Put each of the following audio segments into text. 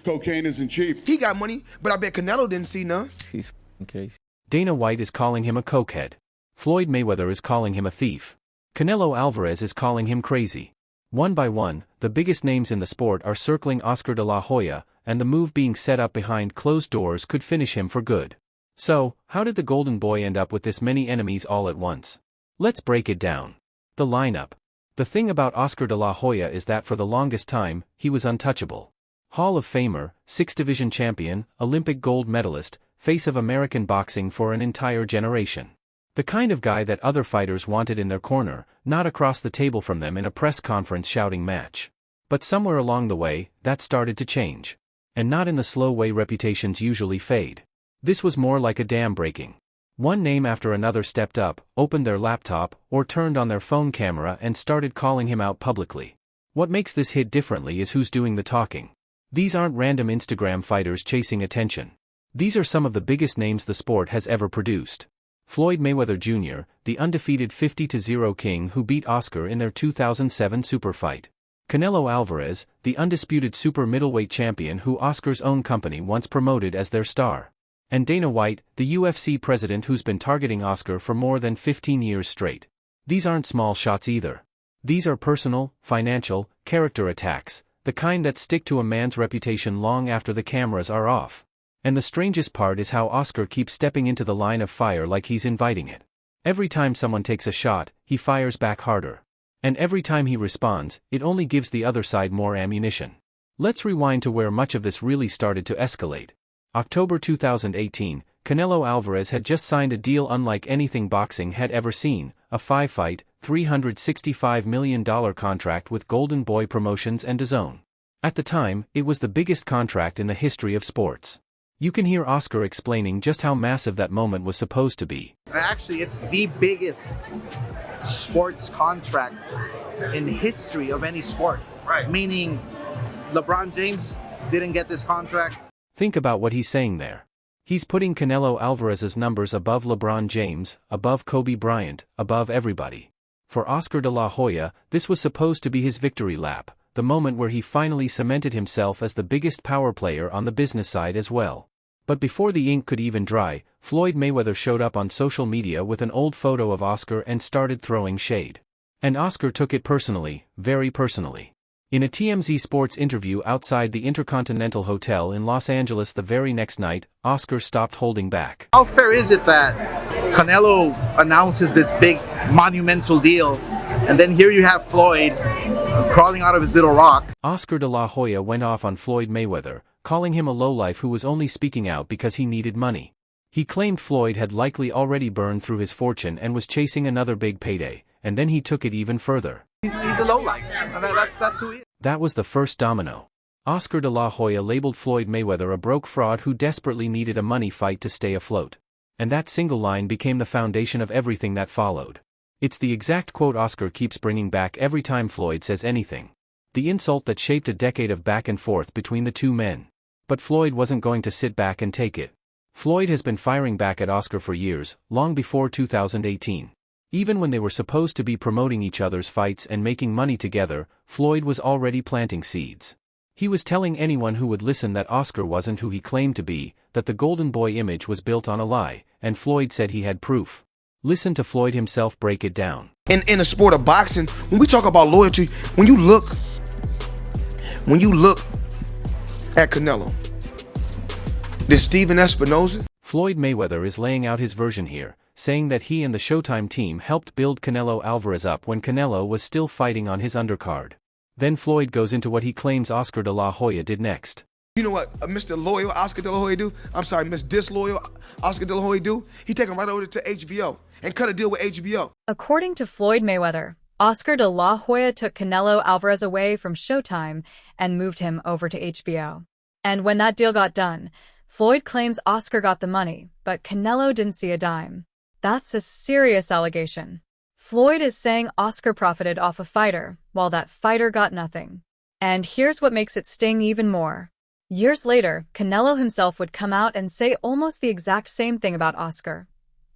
Cocaine isn't cheap. He got money, but I bet Canelo didn't see none. He's f***ing crazy. Dana White is calling him a cokehead. Floyd Mayweather is calling him a thief. Canelo Alvarez is calling him crazy. One by one, the biggest names in the sport are circling Oscar De La Hoya, and the move being set up behind closed doors could finish him for good. So, how did the Golden Boy end up with this many enemies all at once? Let's break it down. The lineup. The thing about Oscar De La Hoya is that for the longest time, he was untouchable. Hall of Famer, six-division champion, Olympic gold medalist, face of American boxing for an entire generation. The kind of guy that other fighters wanted in their corner, not across the table from them in a press conference shouting match. But somewhere along the way, that started to change. And not in the slow way reputations usually fade. This was more like a dam breaking. One name after another stepped up, opened their laptop, or turned on their phone camera and started calling him out publicly. What makes this hit differently is who's doing the talking. These aren't random Instagram fighters chasing attention. These are some of the biggest names the sport has ever produced. Floyd Mayweather Jr., the undefeated 50-0 king who beat Oscar in their 2007 super fight. Canelo Alvarez, the undisputed super middleweight champion who Oscar's own company once promoted as their star. And Dana White, the UFC president who's been targeting Oscar for more than 15 years straight. These aren't small shots either. These are personal, financial, character attacks, the kind that stick to a man's reputation long after the cameras are off. And the strangest part is how Oscar keeps stepping into the line of fire like he's inviting it. Every time someone takes a shot, he fires back harder. And every time he responds, it only gives the other side more ammunition. Let's rewind to where much of this really started to escalate. October 2018, Canelo Alvarez had just signed a deal unlike anything boxing had ever seen, a 5-fight, $365 million contract with Golden Boy Promotions and DAZN. At the time, it was the biggest contract in the history of sports. You can hear Oscar explaining just how massive that moment was supposed to be. Actually, it's the biggest sports contract in the history of any sport. Right. Meaning, LeBron James didn't get this contract. Think about what he's saying there. He's putting Canelo Alvarez's numbers above LeBron James, above Kobe Bryant, above everybody. For Oscar De La Hoya, this was supposed to be his victory lap, the moment where he finally cemented himself as the biggest power player on the business side as well. But before the ink could even dry, Floyd Mayweather showed up on social media with an old photo of Oscar and started throwing shade. And Oscar took it personally, very personally. In a TMZ Sports interview outside the Intercontinental Hotel in Los Angeles the very next night, Oscar stopped holding back. How fair is it that Canelo announces this big monumental deal, and then here you have Floyd crawling out of his little rock? Oscar De La Hoya went off on Floyd Mayweather, calling him a lowlife who was only speaking out because he needed money. He claimed Floyd had likely already burned through his fortune and was chasing another big payday, and then he took it even further. He's a lowlife. That's who he is. That was the first domino. Oscar De La Hoya labeled Floyd Mayweather a broke fraud who desperately needed a money fight to stay afloat. And that single line became the foundation of everything that followed. It's the exact quote Oscar keeps bringing back every time Floyd says anything. The insult that shaped a decade of back and forth between the two men. But Floyd wasn't going to sit back and take it. Floyd has been firing back at Oscar for years, long before 2018. Even when they were supposed to be promoting each other's fights and making money together, Floyd was already planting seeds. He was telling anyone who would listen that Oscar wasn't who he claimed to be, that the Golden Boy image was built on a lie, and Floyd said he had proof. Listen to Floyd himself break it down. In the sport of boxing, when we talk about loyalty, when you look at Canelo, there's Steven Espinoza. Floyd Mayweather is laying out his version here, saying that he and the Showtime team helped build Canelo Alvarez up when Canelo was still fighting on his undercard. Then Floyd goes into what he claims Oscar De La Hoya did next. You know what Mr. Loyal Oscar De La Hoya do? I'm sorry, Mr. Disloyal Oscar De La Hoya do? He take him right over to HBO and cut a deal with HBO. According to Floyd Mayweather, Oscar De La Hoya took Canelo Alvarez away from Showtime and moved him over to HBO. And when that deal got done, Floyd claims Oscar got the money, but Canelo didn't see a dime. That's a serious allegation. Floyd is saying Oscar profited off a fighter, while that fighter got nothing. And here's what makes it sting even more. Years later, Canelo himself would come out and say almost the exact same thing about Oscar.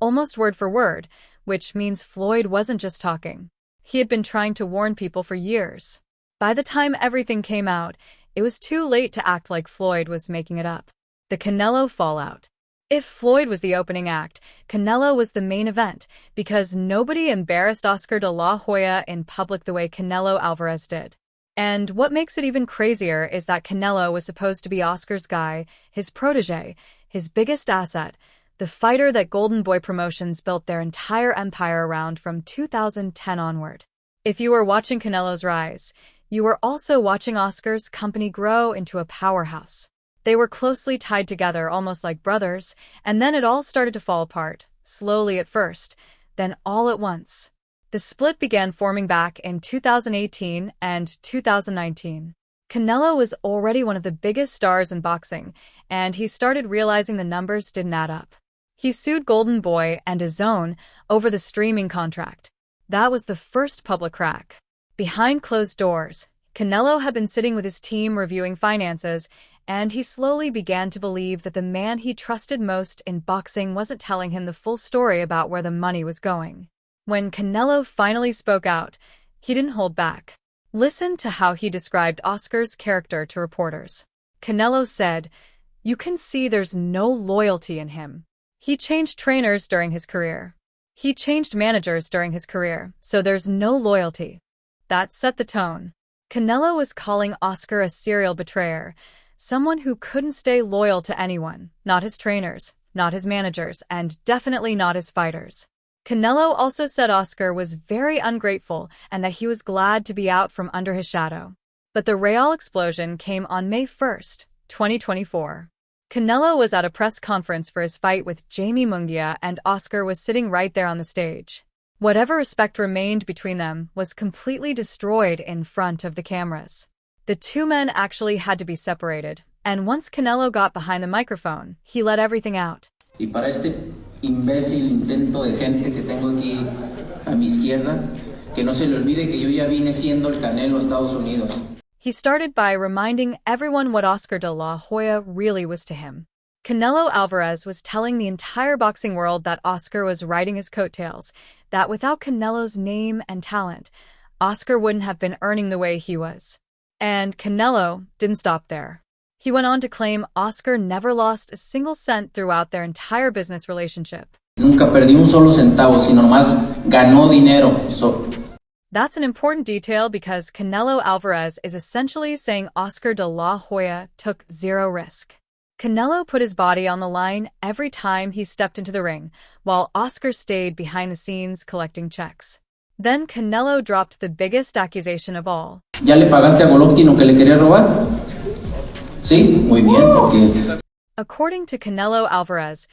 Almost word for word, which means Floyd wasn't just talking. He had been trying to warn people for years. By the time everything came out, it was too late to act like Floyd was making it up. The Canelo fallout. If Floyd was the opening act, Canelo was the main event because nobody embarrassed Oscar De La Hoya in public the way Canelo Alvarez did. And what makes it even crazier is that Canelo was supposed to be Oscar's guy, his protege, his biggest asset, the fighter that Golden Boy Promotions built their entire empire around from 2010 onward. If you were watching Canelo's rise, you were also watching Oscar's company grow into a powerhouse. They were closely tied together, almost like brothers, and then it all started to fall apart, slowly at first, then all at once. The split began forming back in 2018 and 2019. Canelo was already one of the biggest stars in boxing, and he started realizing the numbers didn't add up. He sued Golden Boy and DAZN over the streaming contract. That was the first public crack. Behind closed doors, Canelo had been sitting with his team reviewing finances, and he slowly began to believe that the man he trusted most in boxing wasn't telling him the full story about where the money was going. When Canelo finally spoke out, he didn't hold back. Listen to how he described Oscar's character to reporters. Canelo said, "You can see there's no loyalty in him. He changed trainers during his career. He changed managers during his career, so there's no loyalty." That set the tone. Canelo was calling Oscar a serial betrayer, someone who couldn't stay loyal to anyone, not his trainers, not his managers, and definitely not his fighters. Canelo also said Oscar was very ungrateful and that he was glad to be out from under his shadow. But the Real explosion came on May 1st, 2024. Canelo was at a press conference for his fight with Jamie Munguia, and Oscar was sitting right there on the stage. Whatever respect remained between them was completely destroyed in front of the cameras. The two men actually had to be separated, and once Canelo got behind the microphone, he let everything out. Y para este imbécil intento de gente que tengo aquí a mi izquierda, que no se le olvide que yo ya vine siendo el Canelo Estados Unidos. He started by reminding everyone what Oscar De La Hoya really was to him. Canelo Alvarez was telling the entire boxing world that Oscar was riding his coattails, that without Canelo's name and talent, Oscar wouldn't have been earning the way he was. And Canelo didn't stop there. He went on to claim Oscar never lost a single cent throughout their entire business relationship. Nunca perdí un solo centavo, sino más ganó dinero. That's an important detail because Canelo Alvarez is essentially saying Oscar De La Hoya took zero risk. Canelo put his body on the line every time he stepped into the ring, while Oscar stayed behind the scenes collecting checks. Then Canelo dropped the biggest accusation of all. ¿Ya le pagaste a Golovkin lo que le quería robar? Sí, muy bien, porque... According to Canelo Alvarez,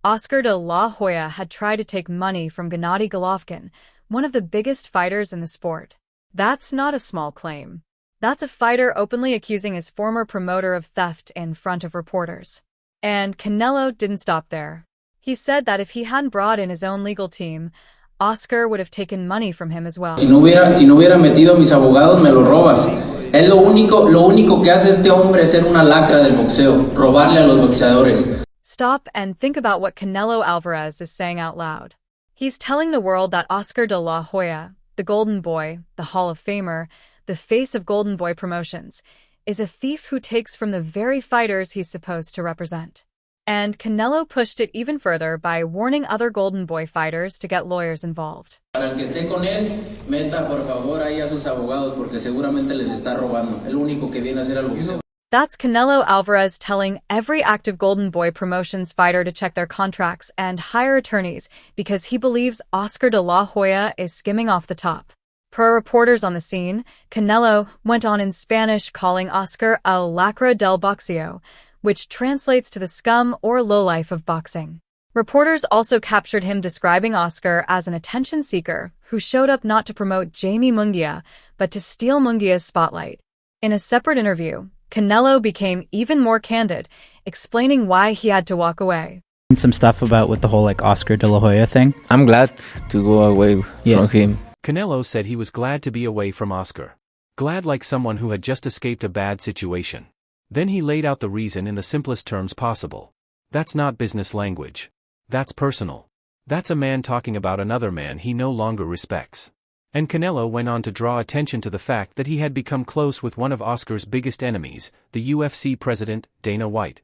Oscar De La Hoya had tried to take money from Gennady Golovkin, one of the biggest fighters in the sport. That's not a small claim. That's a fighter openly accusing his former promoter of theft in front of reporters. And Canelo didn't stop there. He said that if he hadn't brought in his own legal team, Oscar would have taken money from him as well. Si no hubiera metido a mis abogados, me lo robas. Es lo único que hace este hombre es ser una lacra del boxeo, robarle a los boxeadores. Stop and think about what Canelo Alvarez is saying out loud. He's telling the world that Oscar De La Hoya, the Golden Boy, the Hall of Famer, the face of Golden Boy Promotions, is a thief who takes from the very fighters he's supposed to represent. And Canelo pushed it even further by warning other Golden Boy fighters to get lawyers involved. Para el que esté con él, meta por favor ahí a sus abogados porque seguramente les está robando. El único que viene a hacer al boxeo. That's Canelo Alvarez telling every active Golden Boy Promotions fighter to check their contracts and hire attorneys because he believes Oscar De La Hoya is skimming off the top. Per reporters on the scene, Canelo went on in Spanish calling Oscar a lacra del boxeo, which translates to the scum or lowlife of boxing. Reporters also captured him describing Oscar as an attention seeker who showed up not to promote Jamie Munguia, but to steal Munguia's spotlight. In a separate interview, Canelo became even more candid, explaining why he had to walk away. Some stuff about with the whole Oscar De La Hoya thing. I'm glad to go away from him. Canelo said he was glad to be away from Oscar. Glad like someone who had just escaped a bad situation. Then he laid out the reason in the simplest terms possible. That's not business language. That's personal. That's a man talking about another man he no longer respects. And Canelo went on to draw attention to the fact that he had become close with one of Oscar's biggest enemies, the UFC president, Dana White.